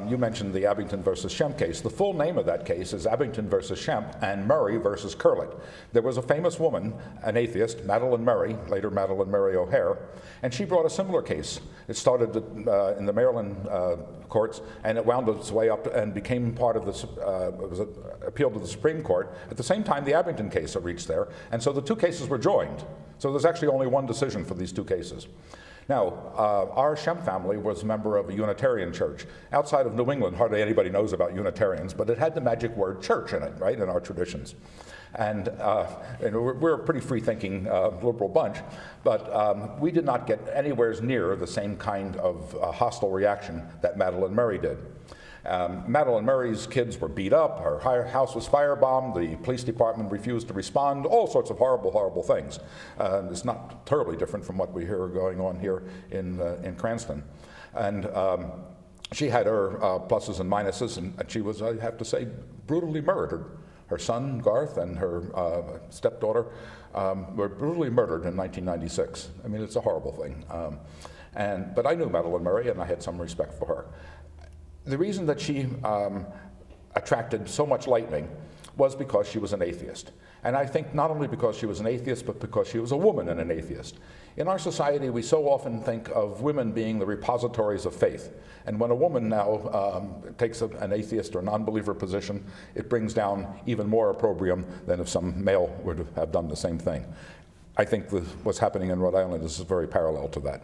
You mentioned the Abington versus Schempp case. The full name of that case is Abington versus Schempp and Murray versus Curlett. There was a famous woman, an atheist, Madeline Murray, later Madeline Murray O'Hare, and she brought a similar case. It started in the Maryland courts, and it wound its way up and became part of this, it was appealed to the Supreme Court. At the same time, the Abington case reached there, and so the two cases were joined. So there's actually only one decision for these two cases. Now, our Schempp family was a member of a Unitarian church. Outside of New England, hardly anybody knows about Unitarians, but it had the magic word church in it, right, in our traditions. And we're a pretty free-thinking liberal bunch, but we did not get anywhere near the same kind of hostile reaction that Madeline Murray did. Madeline Murray's kids were beat up, her house was firebombed, the police department refused to respond, all sorts of horrible, horrible things. It's not terribly different from what we hear going on here in Cranston. And she had her pluses and minuses, and she was, I have to say, brutally murdered. Her son, Garth, and her stepdaughter were brutally murdered in 1996. I mean, it's a horrible thing. But I knew Madeline Murray, and I had some respect for her. The reason that she attracted so much lightning was because she was an atheist. And I think not only because she was an atheist, but because she was a woman and an atheist. In our society, we so often think of women being the repositories of faith. And when a woman now takes an atheist or non-believer position, it brings down even more opprobrium than if some male were to have done the same thing. I think what's happening in Rhode Island is very parallel to that.